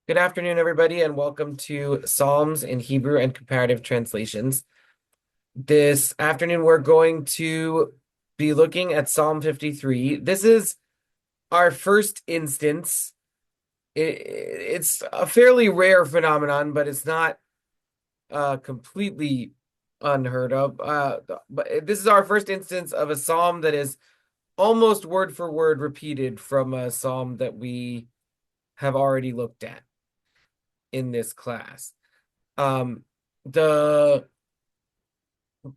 Good afternoon, everybody, and welcome to Psalms in Hebrew and Comparative Translations. This afternoon, we're going to be looking at Psalm 53. This is our first instance. It's a fairly rare phenomenon, but it's not completely unheard of. But this is our first instance of a psalm that is almost word for word repeated from a psalm that we have already looked at in this class. Um, the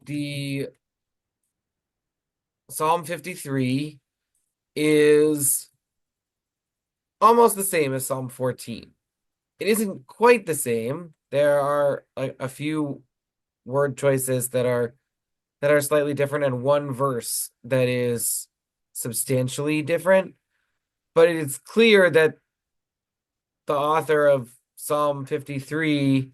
the Psalm 53 is almost the same as Psalm 14. It isn't quite the same. There are a few word choices that are slightly different and one verse that is substantially different, but it is clear that the author of Psalm 53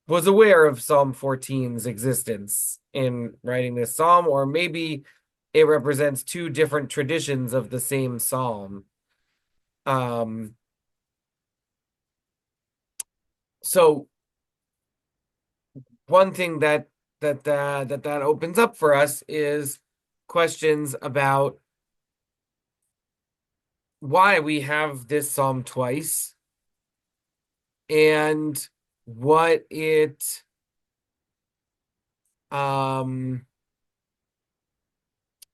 was aware of Psalm 14's existence in writing this psalm, or maybe it represents two different traditions of the same psalm. Um, so one thing that opens up for us is questions about why we have this psalm twice and what it um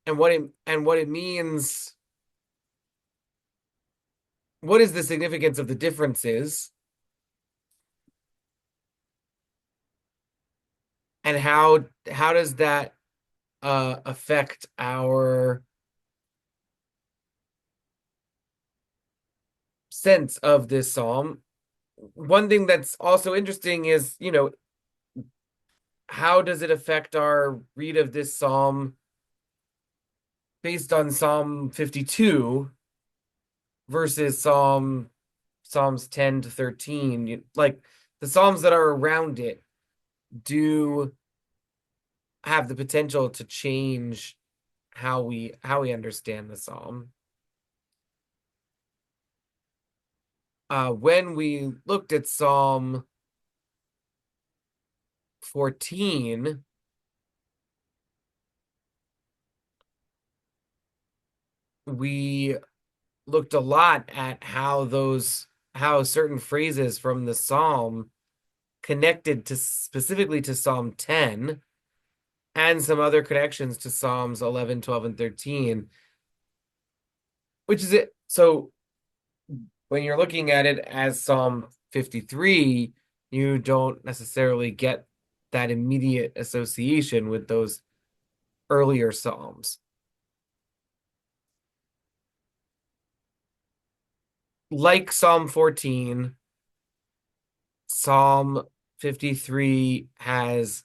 and what it means. What is the significance of the differences, and how does that affect our sense of this psalm? One thing that's also interesting is, how does it affect our read of this psalm based on Psalm 52 versus Psalms 10 to 13? Like the psalms that are around it do have the potential to change how we understand the psalm. When we looked at Psalm 14, we looked a lot at how certain phrases from the psalm connected to specifically to Psalm 10 and some other connections to Psalms 11, 12, and 13, which is it. So when you're looking at it as Psalm 53, you don't necessarily get that immediate association with those earlier psalms. Like Psalm 14, Psalm 53 has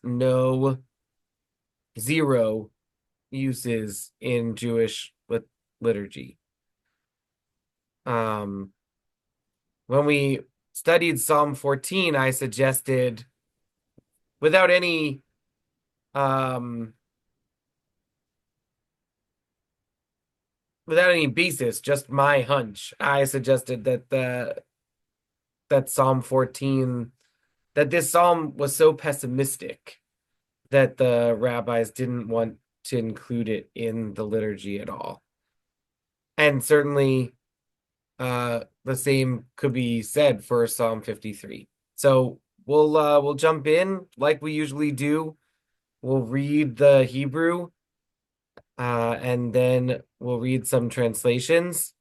zero uses in Jewish liturgy. Um, when we studied Psalm 14, I suggested, without any um, without any basis, just my hunch, I suggested that Psalm 14, that this psalm was so pessimistic that the rabbis didn't want to include it in the liturgy at all. And certainly the same could be said for Psalm 53. So we'll jump in like we usually do. We'll read the Hebrew, and then we'll read some translations,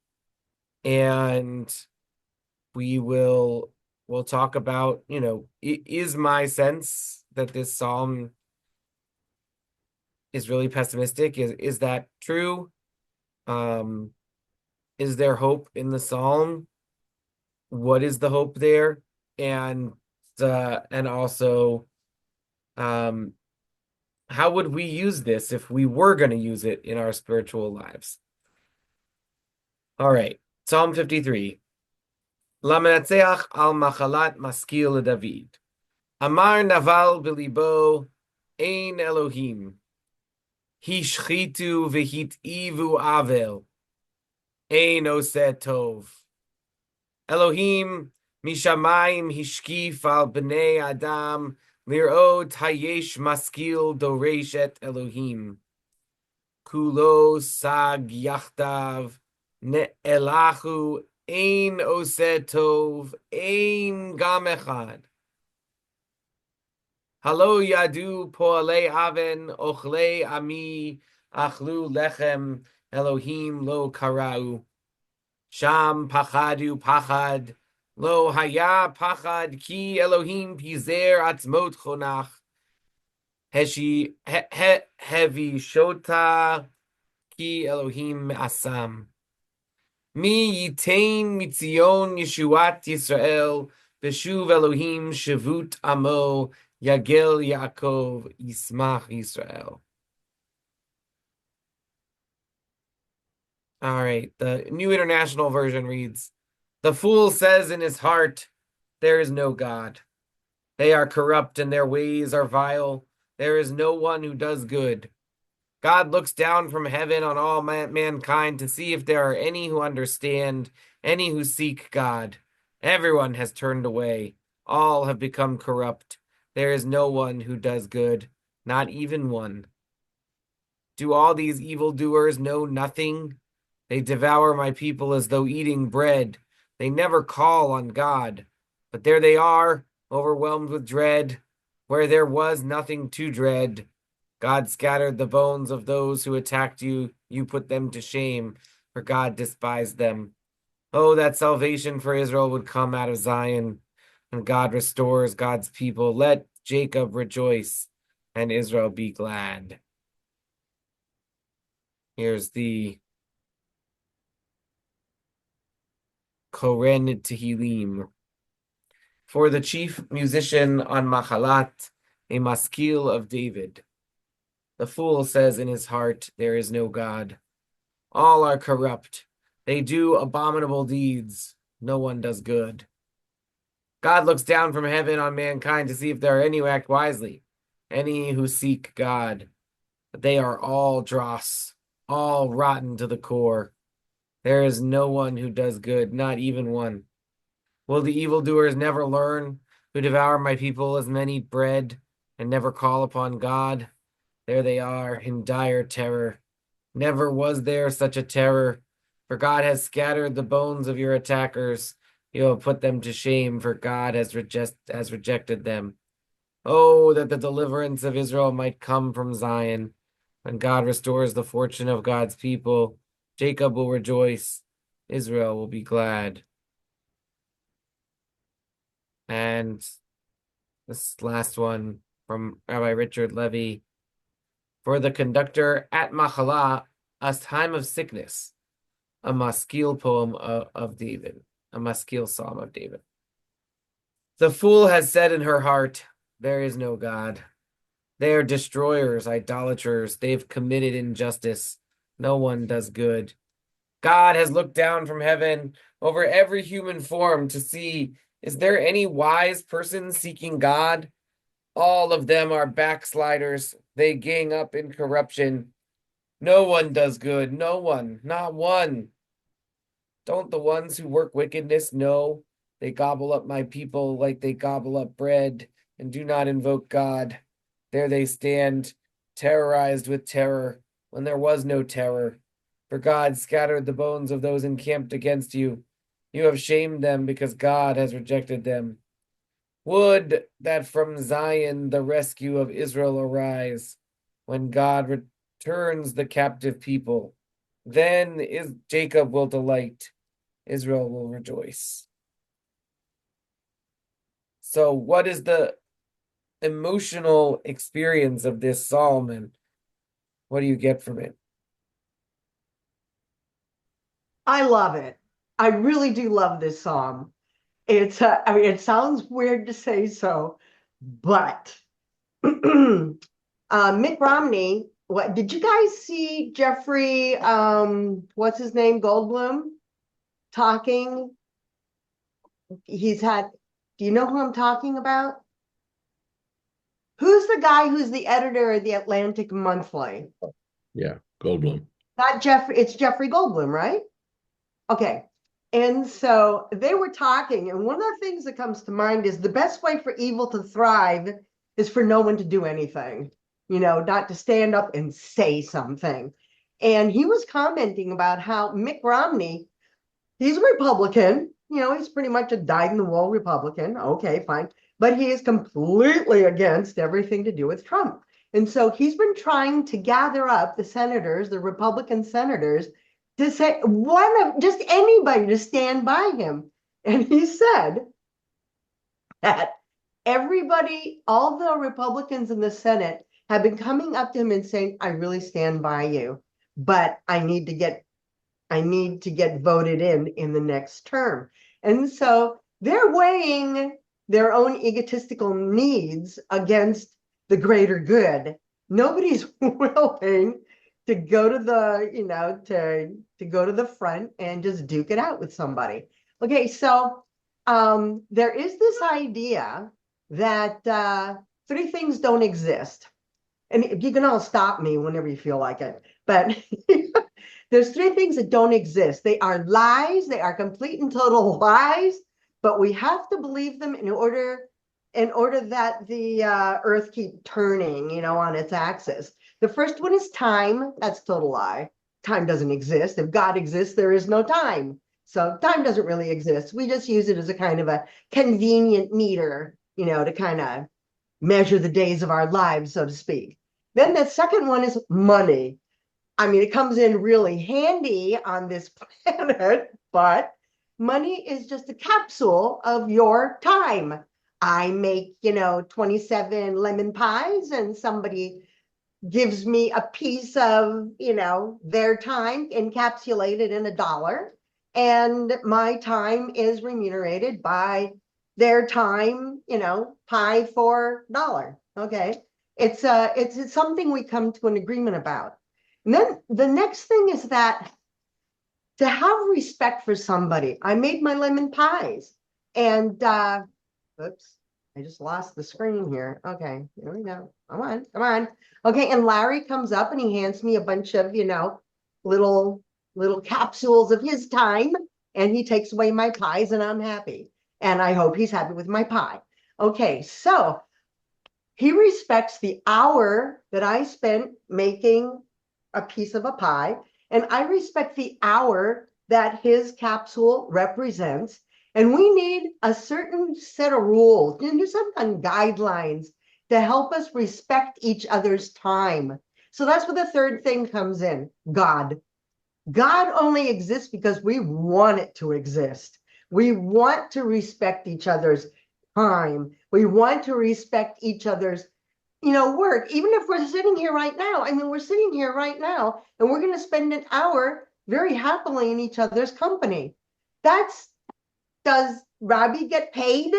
and we'll talk about, is my sense that this psalm is really pessimistic? Is that true? Um, is there hope in the psalm? What is the hope there? And and also, um, how would we use this if we were going to use it in our spiritual lives? All right, Psalm 53. Lamenatzeach al machalat maskil David. Amar naval belibo ein Elohim. Hishchitu v'hit'ivu avel. Ein oseh tov. Elohim Mishamayim hishkif al b'nei adam lir'ot hayesh maskil doresh et Elohim. Kulo sag yachtav ne'elahu ein oseh tov ein gam echad. Halo yadu po'alei aven ochlei ami achlu lechem Elohim lo karau. Sham pachadu pachad lo haya pachad ki Elohim pizer atzmot chonach hevi shota ki Elohim asam. Mi yitain mitzion Yeshuat Yisrael Beshuv Elohim Shavut Amo Yagel Yaakov Yismach Yisrael. All right, the New International Version reads, "The fool says in his heart, there is no God. They are corrupt and their ways are vile. There is no one who does good. God looks down from heaven on all mankind to see if there are any who understand, any who seek God. Everyone has turned away. All have become corrupt. There is no one who does good, not even one. Do all these evildoers know nothing? They devour my people as though eating bread. They never call on God. But there they are, overwhelmed with dread, where there was nothing to dread. God scattered the bones of those who attacked you. You put them to shame, for God despised them. Oh, that salvation for Israel would come out of Zion, and God restores God's people. Let Jacob rejoice, and Israel be glad." Here's the Koren Tehillim. For the chief musician on Machalat, a maskil of David. The fool says in his heart, there is no God. All are corrupt. They do abominable deeds. No one does good. God looks down from heaven on mankind to see if there are any who act wisely, any who seek God. But they are all dross, all rotten to the core. There is no one who does good, not even one. Will the evildoers never learn, who devour my people as men eat bread and never call upon God? There they are, in dire terror. Never was there such a terror, for God has scattered the bones of your attackers. You have put them to shame, for God has rejected them. Oh, that the deliverance of Israel might come from Zion. When God restores the fortune of God's people, Jacob will rejoice, Israel will be glad. And this last one from Rabbi Richard Levy. For the conductor at Machalah, a time of sickness, a maskil poem of David, a maskil psalm of David. The fool has said in her heart, there is no God. They are destroyers, idolaters. They've committed injustice. No one does good. God has looked down from heaven over every human form to see, is there any wise person seeking God? All of them are backsliders. They gang up in corruption. No one does good. No one. Not one. Don't the ones who work wickedness know? They gobble up my people like they gobble up bread and do not invoke God. There they stand, terrorized with terror when there was no terror. For God scattered the bones of those encamped against you. You have shamed them because God has rejected them. Would that from Zion the rescue of Israel arise, when God returns the captive people. Then is Jacob will delight, Israel will rejoice. So, what is the emotional experience of this psalm, and what do you get from it? I love it. I really do love this song. I mean, it sounds weird to say so, but Mitt Romney, what did you guys see Jeffrey, what's his name, Goldblum talking? He's had, do you know who I'm talking about? Who's the guy who's the editor of the Atlantic Monthly? Yeah, Goldblum. Not Jeffrey, it's Jeffrey Goldblum, right? Okay. And so they were talking, and one of the things that comes to mind is the best way for evil to thrive is for no one to do anything, not to stand up and say something. And he was commenting about how Mitt Romney, he's a Republican, he's pretty much a dyed-in-the-wool Republican. Okay, fine. But he is completely against everything to do with Trump. And so he's been trying to gather up the senators, the Republican senators, to say one of just anybody to stand by him. And he said that everybody, all the Republicans in the Senate have been coming up to him and saying, I really stand by you, but I need to get voted in the next term. And so they're weighing their own egotistical needs against the greater good. Nobody's willing to go to to go to the front and just duke it out with somebody. Okay, so there is this idea that three things don't exist. And you can all stop me whenever you feel like it. But there's three things that don't exist. They are lies. They are complete and total lies, but we have to believe them in order that the earth keep turning, on its axis. The first one is time. That's a total lie. Time doesn't exist. If God exists, there is no time. So time doesn't really exist. We just use it as a kind of a convenient meter, to kind of measure the days of our lives, so to speak. Then the second one is money. I mean, it comes in really handy on this planet, but money is just a capsule of your time. I make, 27 lemon pies, and somebody gives me a piece of, their time encapsulated in $1. And my time is remunerated by their time, pie for $1. Okay. It's something we come to an agreement about. And then the next thing is that to have respect for somebody. I made my lemon pies, and oops, I just lost the screen here. Okay, here we go. Come on, come on. Okay, and Larry comes up and he hands me a bunch of, little little capsules of his time, and he takes away my pies, and I'm happy. And I hope he's happy with my pie. Okay, so he respects the hour that I spent making a piece of a pie, and I respect the hour that his capsule represents. And we need a certain set of rules, some kind of guidelines to help us respect each other's time. So that's where the third thing comes in: God. God only exists because we want it to exist. We want to respect each other's time. We want to respect each other's, work. Even if we're sitting here right now, I mean, we're sitting here right now and we're going to spend an hour very happily in each other's company. That's, does Robbie get paid?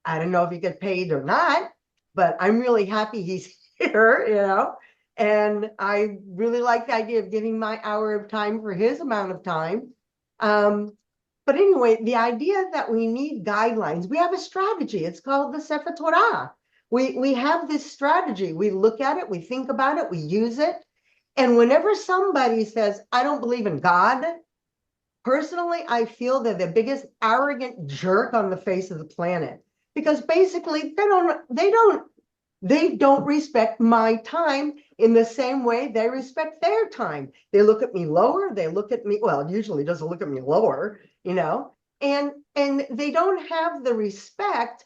I don't know if he get paid or not, but I'm really happy he's here, and I really like the idea of giving my hour of time for his amount of time. But anyway, the idea that we need guidelines, we have a strategy. It's called the Sefer Torah. We have this strategy. We look at it, we think about it, we use it. And whenever somebody says, I don't believe in God, personally, I feel they're the biggest arrogant jerk on the face of the planet, because basically they don't respect my time in the same way they respect their time. They look at me lower. They look at me, well, it usually doesn't look at me lower, and they don't have the respect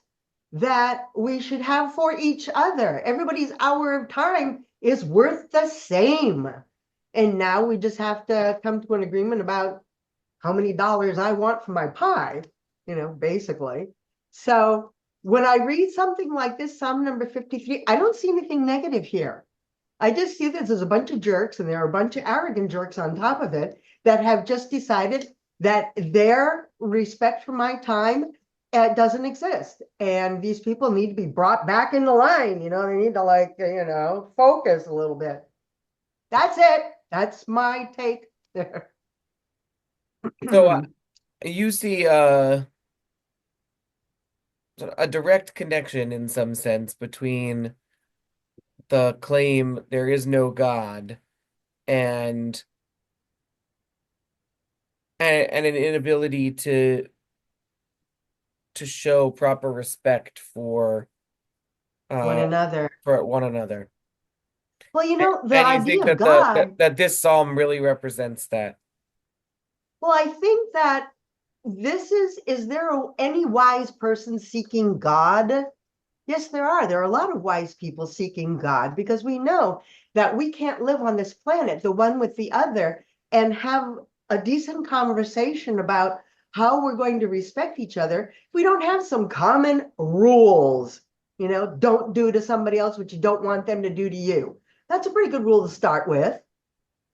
that we should have for each other. Everybody's hour of time is worth the same. And now we just have to come to an agreement about how many dollars I want for my pie, basically. So when I read something like this, Psalm number 53, I don't see anything negative here. I just see this as a bunch of jerks, and there are a bunch of arrogant jerks on top of it that have just decided that their respect for my time doesn't exist. And these people need to be brought back into line. They need to focus a little bit. That's it. That's my take there. So you see a direct connection in some sense between the claim there is no God and and an inability to show proper respect one uh another. for one another. Well, the And you think idea of that God. that this psalm really represents that? Well, I think that is there any wise person seeking God? Yes, there are. There are a lot of wise people seeking God because we know that we can't live on this planet, the one with the other, and have a decent conversation about how we're going to respect each other. We don't have some common rules. Don't do to somebody else what you don't want them to do to you. That's a pretty good rule to start with.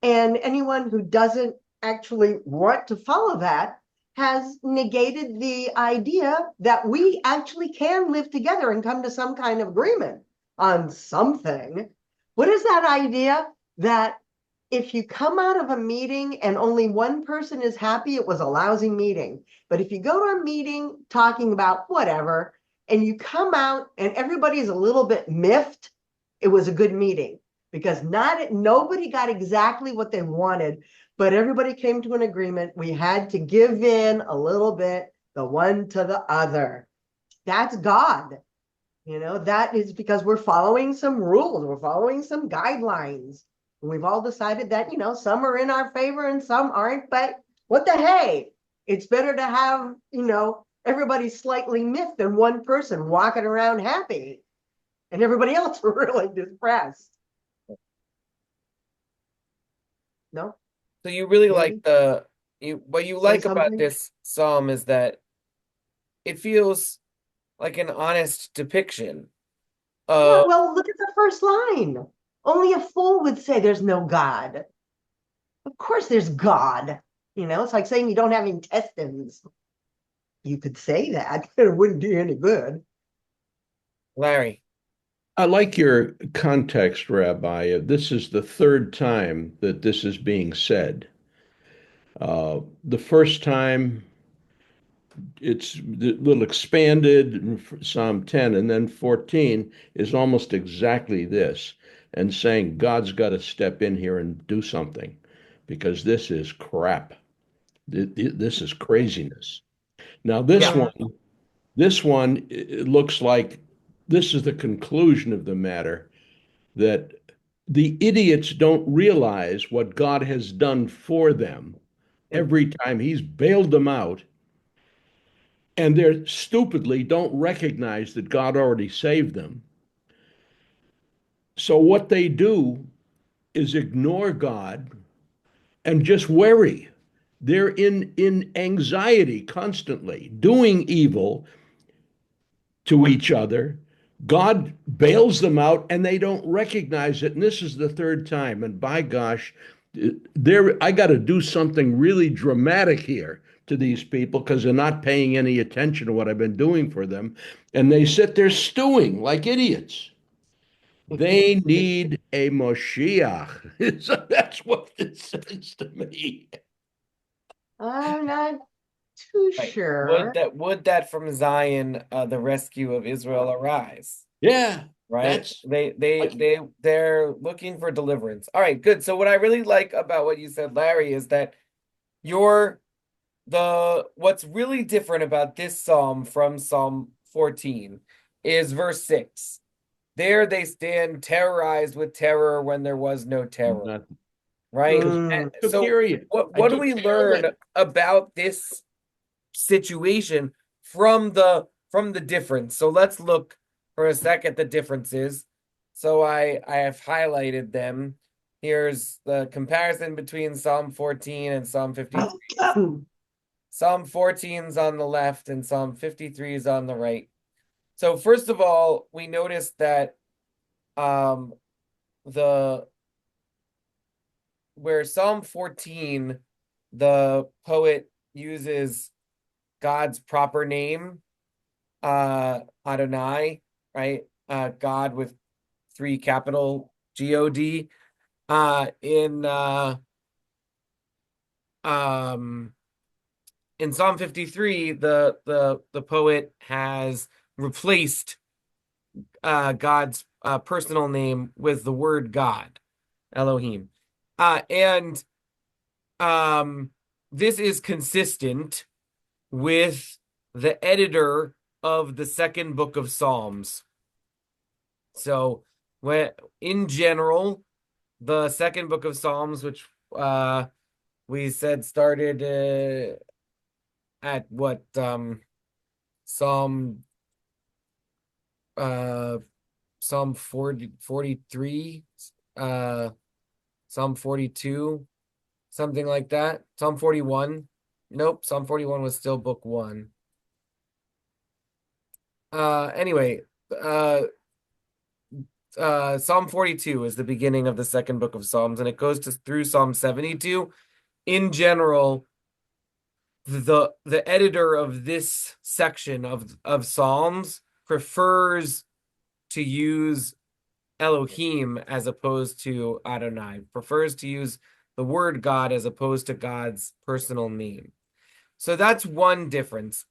And anyone who doesn't actually want to follow that has negated the idea that we actually can live together and come to some kind of agreement on something. What is that idea that if you come out of a meeting and only one person is happy, it was a lousy meeting. But if you go to a meeting talking about whatever and you come out and everybody's a little bit miffed, it was a good meeting because not nobody got exactly what they wanted, but everybody came to an agreement. We had to give in a little bit, the one to the other. That's God. That is because we're following some rules, we're following some guidelines. We've all decided that, some are in our favor and some aren't, but what the hey? It's better to have, everybody slightly miffed than one person walking around happy and everybody else really depressed. No, So you really like maybe what you say like about something. this psalm is that it feels like an honest depiction Yeah, of well, look at the first line. Only a fool would say there's no God. Of course there's God. It's like saying you don't have intestines. You could say that, but it wouldn't do you any good. Larry. I like your context, Rabbi. This is the third time that this is being said. The first time it's a little expanded in Psalm 10, and then 14 is almost exactly this, and saying God's got to step in here and do something because this is crap. This is craziness. Now, Yeah. this one, it looks like this is the conclusion of the matter that the idiots don't realize what God has done for them every time He's bailed them out, and they stupidly don't recognize that God already saved them. So what they do is ignore God and just worry. They're in anxiety constantly, doing evil to each other. God bails them out and they don't recognize it. And this is the third time. And by gosh, I got to do something really dramatic here to these people because they're not paying any attention to what I've been doing for them. And they sit there stewing like idiots. They need a Moshiach. So that's what it says to me. I'm not too Right. sure. Would that from Zion the rescue of Israel arise? Yeah, Right? that's like They're looking for deliverance. All right, good. So what I really like about what you said, Larry, is that you're the what's really different about this psalm from Psalm 14 is verse 6. There they stand terrorized with terror when there was no terror, not right? because Mm. I took So care of you. I what do took we care of learn it. about this situation from the difference? So let's look for a sec at the differences. So I have highlighted them. Here's the comparison between Psalm 14 and Psalm 53. Psalm 14 is on the left and Psalm 53 is on the right. So first of all, we noticed that um the where Psalm 14, the poet uses God's proper name, Adonai, right? God with three capital God. In um in Psalm 53, the poet has replaced God's personal name with the word God, Elohim. And um this is consistent with the editor of the second book of Psalms. So, when in general, the second book of Psalms, which we said started at what Psalm uh Psalm 43, uh Psalm 42, something like that. Psalm 41. Nope, Psalm 41 was still book 1. Anyway, uh Psalm 42 is the beginning of the second book of Psalms, and it goes through Psalm 72. In general, the editor of this section of Psalms prefers to use Elohim as opposed to Adonai, prefers to use the word God as opposed to God's personal name. So that's one difference.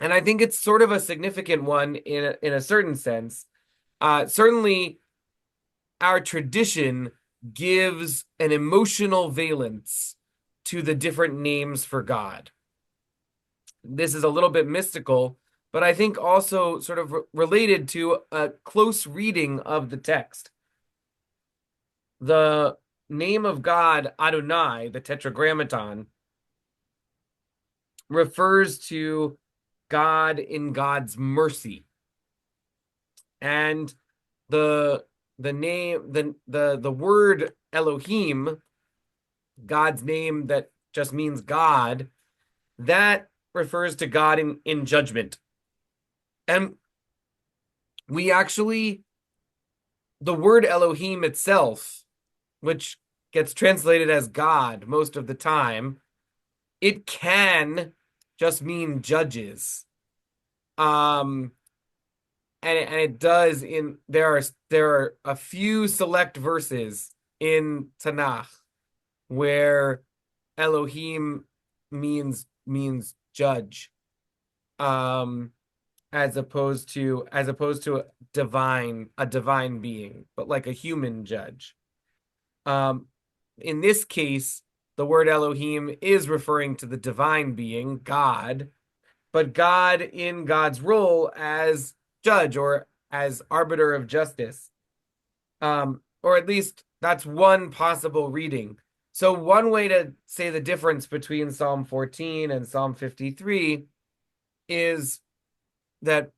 And I think it's sort of a significant one in a certain sense. Certainly, our tradition gives an emotional valence to the different names for God. This is a little bit mystical, but I think also sort of related to a close reading of the text. The name of God, Adonai, the Tetragrammaton, refers to God in God's mercy. And the word Elohim, God's name that just means God, that refers to God in judgment. And we actually, the word Elohim itself, which gets translated as God most of the time, it can just mean judges. And it does there are a few select verses in Tanakh where Elohim means judge, as opposed to a divine being, but like a human judge. In this case, the word Elohim is referring to the divine being, God, but God in God's role as judge or as arbiter of justice. Or at least that's one possible reading. So one way to say the difference between Psalm 14 and Psalm 53 is that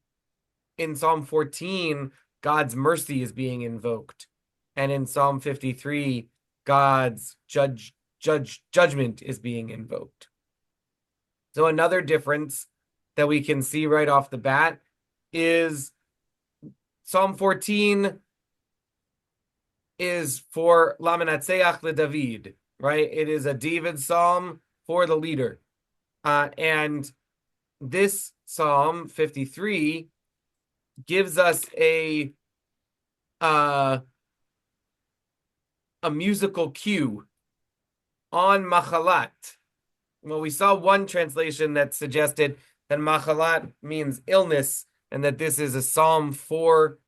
in Psalm 14, God's mercy is being invoked. And in Psalm 53, God's judgment is being invoked. So another difference that we can see right off the bat is Psalm 14 is for Lamanatseach LeDavid, right? It is a David psalm for the leader. And this Psalm 53 gives us a musical cue on Machalat. Well, we saw one translation that suggested that Machalat means illness, and that this is a psalm for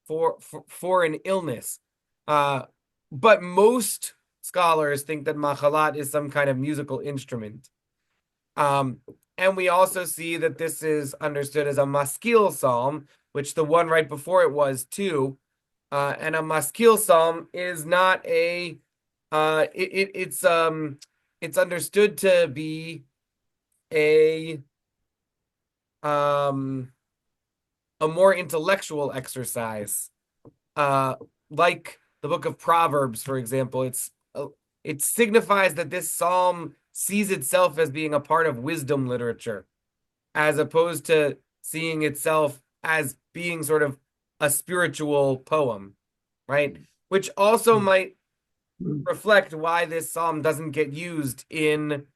an illness. But most scholars think that Machalat is some kind of musical instrument. And we also see that this is understood as a maskil psalm, which the one right before it was too. And a maskil psalm is not it's understood to be a more intellectual exercise, like the book of Proverbs, for example. It signifies that this psalm sees itself as being a part of wisdom literature, as opposed to seeing itself as being sort of a spiritual poem, right? Which also might reflect why this psalm doesn't get used in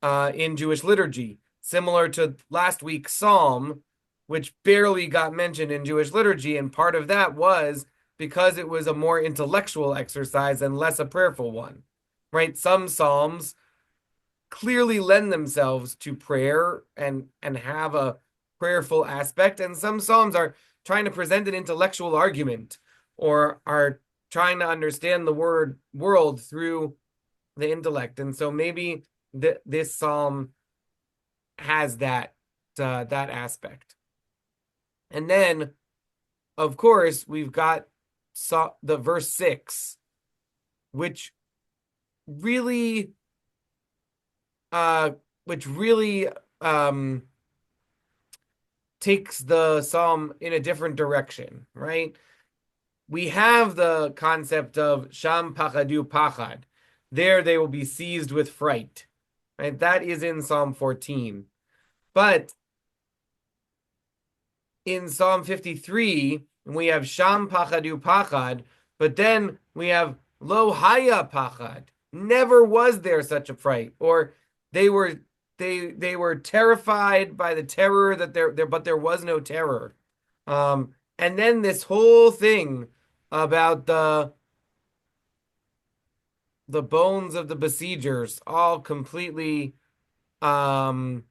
Jewish liturgy, similar to last week's psalm, which barely got mentioned in Jewish liturgy, and part of that was because it was a more intellectual exercise and less a prayerful one, right? Some psalms clearly lend themselves to prayer and have a prayerful aspect, and some psalms are trying to present an intellectual argument or are trying to understand the world through the intellect. And so maybe this psalm has that aspect. And then, of course, we've got the verse 6, which really uh which really um takes the psalm in a different direction, right? We have the concept of sham pachadu pachad. There they will be seized with fright, right? That is in Psalm 14. But in Psalm 53, we have sham pachadu pachad, but then we have lo haya pachad. Never was there such a fright, or they were they were terrified by the terror that there but there was no terror. And then this whole thing about the bones of the besiegers all um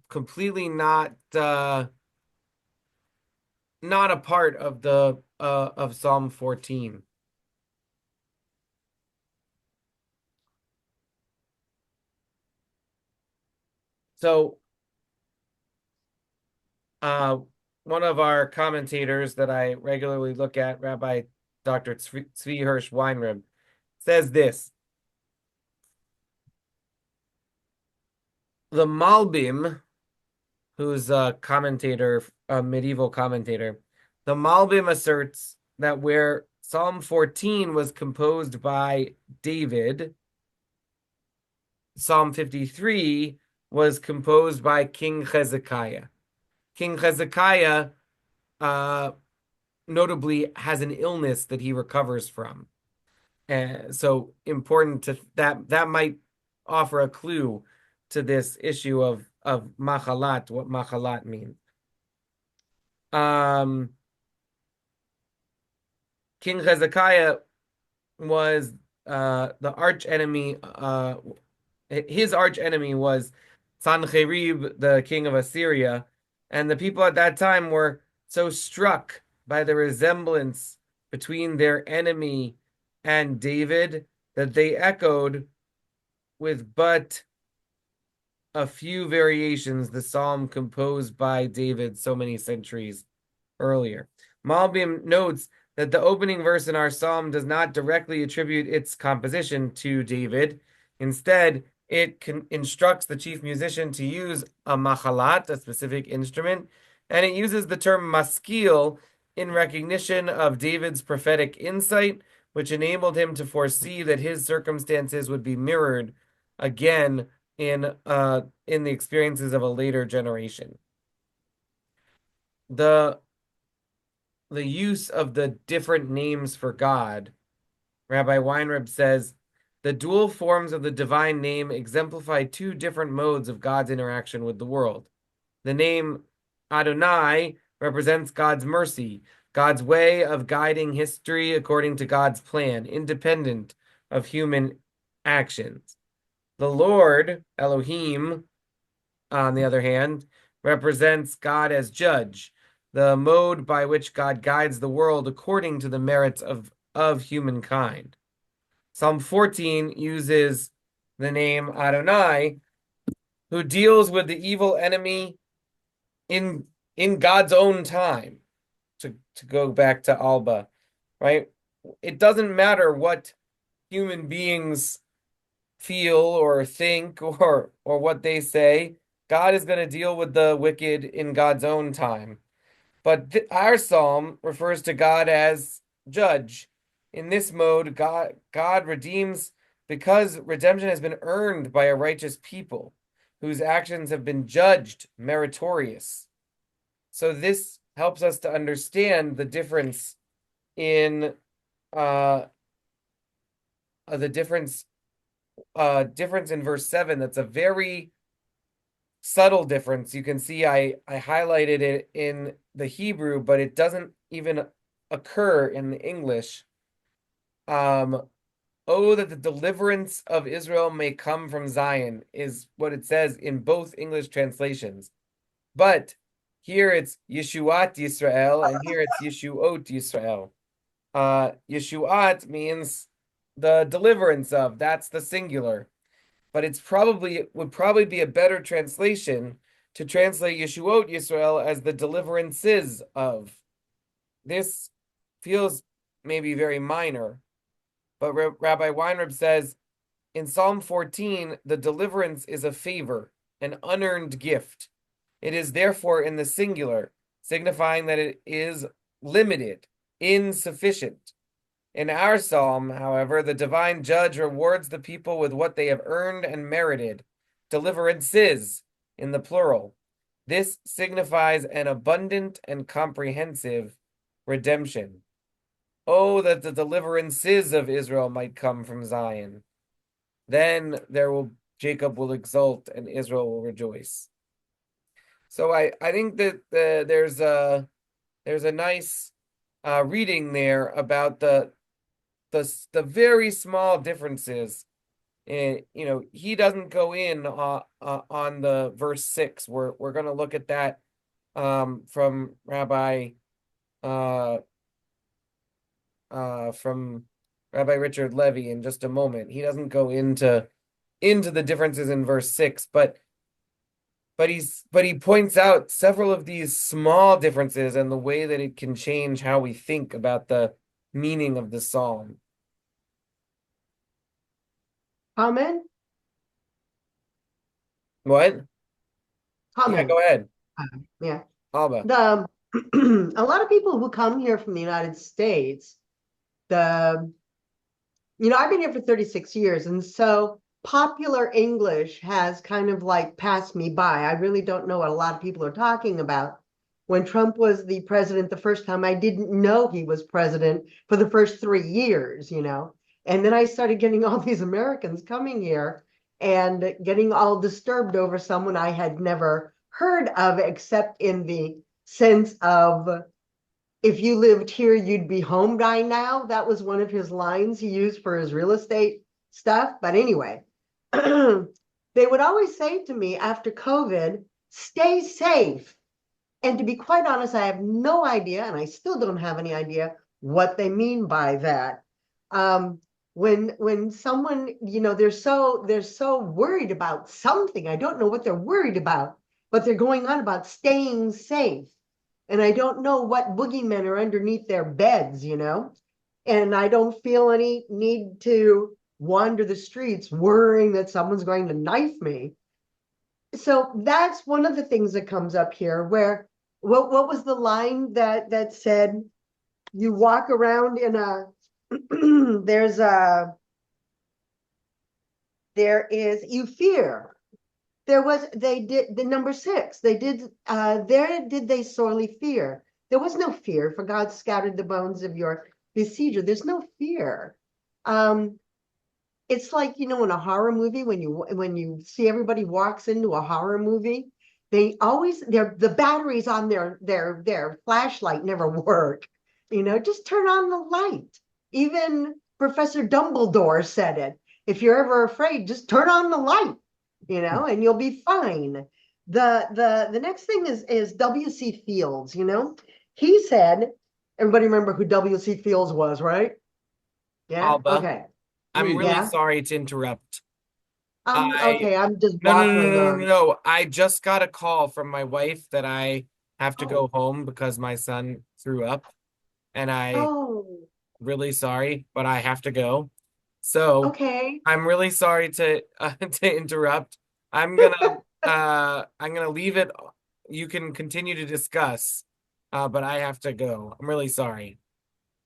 completely not a part of the of Psalm 14. So uh one of our commentators that I regularly look at, Rabbi Dr. Tzvi Hirsch Weinreb, says this: the Malbim, who's a commentator, a medieval commentator, the Malbim asserts that where Psalm 14 was composed by David, Psalm 53 was composed by King Hezekiah. King Hezekiah uh, notably has an illness that he recovers from. So important to that might offer a clue to this issue of machalat, what machalat means. Um, King Hezekiah was the arch enemy. His arch enemy was Sancherib, the king of Assyria, and the people at that time were so struck by the resemblance between their enemy and David that they echoed with but a few variations the psalm composed by David so many centuries earlier. Malbim notes that the opening verse in our psalm does not directly attribute its composition to David. Instead, it instructs the chief musician to use a machalat, a specific instrument, and it uses the term maskil in recognition of David's prophetic insight, which enabled him to foresee that his circumstances would be mirrored again in the experiences of a later generation. The use of the different names for God, Rabbi Weinreb says, the dual forms of the divine name exemplify two different modes of God's interaction with the world. The name Adonai represents God's mercy, God's way of guiding history according to God's plan, independent of human actions. The Lord, Elohim, on the other hand, represents God as judge, the mode by which God guides the world according to the merits of humankind. Psalm 14 uses the name Adonai, who deals with the evil enemy in God's own time, to go back to Alba, right? It doesn't matter what human beings feel or think or what they say. God is going to deal with the wicked in God's own time. But our psalm refers to God as judge. In this mode, God redeems because redemption has been earned by a righteous people whose actions have been judged meritorious. So this helps us to understand the difference in uh the difference in verse 7. That's a very subtle difference. You can see I highlighted it in the Hebrew, but it doesn't even occur in the English. Oh, that the deliverance of Israel may come from Zion is what it says in both English translations. But here it's Yeshuat Yisrael, and here it's Yeshuot Yisrael. Yeshuat means the deliverance of, that's the singular. but would probably be a better translation to translate Yeshuot Yisrael as the deliverances of. This feels maybe very minor, but Rabbi Weinreb says in Psalm 14, the deliverance is a favor, an unearned gift. It is therefore in the singular, signifying that it is limited, insufficient. In our psalm, however, the divine judge rewards the people with what they have earned and merited, deliverances in the plural. This signifies an abundant and comprehensive redemption. Oh, that the deliverances of Israel might come from Zion. Then Jacob will exult and Israel will rejoice. So I think that there's a nice reading there about the very small differences. And he doesn't go in on the verse 6. We're going to look at that from uh, from Rabbi Richard Levy in just a moment. He doesn't go into the differences in verse 6, but he points out several of these small differences and the way that it can change how we think about the meaning of the psalm. Comment? What? Yeah, Comment. go ahead. Yeah. Alba. The a lot of people who come here from the United States, the I've been here for 36 years, and so popular English has kind of like passed me by. I really don't know what a lot of people are talking about. When Trump was the president the first time, I didn't know he was president for the first 3 years, And then I started getting all these Americans coming here and getting all disturbed over someone I had never heard of, except in the sense of if you lived here, you'd be home by now. That was one of his lines he used for his real estate stuff. But anyway, they would always say to me after COVID, stay safe. And to be quite honest, I have no idea, and I still don't have any idea what they mean by that. When someone, they're so worried about something. I don't know what they're worried about, but they're going on about staying safe. And I don't know what boogeymen are underneath their beds. And I don't feel any need to wander the streets worrying that someone's going to knife me. So that's one of the things that comes up here where what was the line that said you walk around in a there is you fear. They did the number 6. They did there did they sorely fear. There was no fear, for God scattered the bones of your besieger. There's no fear. Um, it's like, in a horror movie, when you see everybody walks into a horror movie, the batteries on their flashlight never work. Just turn on the light. Even Professor Dumbledore said it. If you're ever afraid, just turn on the light, and you'll be fine. The next thing is W.C. Fields. He said, everybody remember who W.C. Fields was, right? Yeah. Alba. Okay. I'm We really Yeah. sorry to interrupt. I Okay, I'm just No, no, no, waffling no, no, on. no. I just got a call from my wife that I have to Oh, go home because my son threw up, and I oh, really sorry, but I have to go. So okay. I'm really sorry to to interrupt. I'm gonna leave it. You can continue to discuss, but I have to go. I'm really sorry.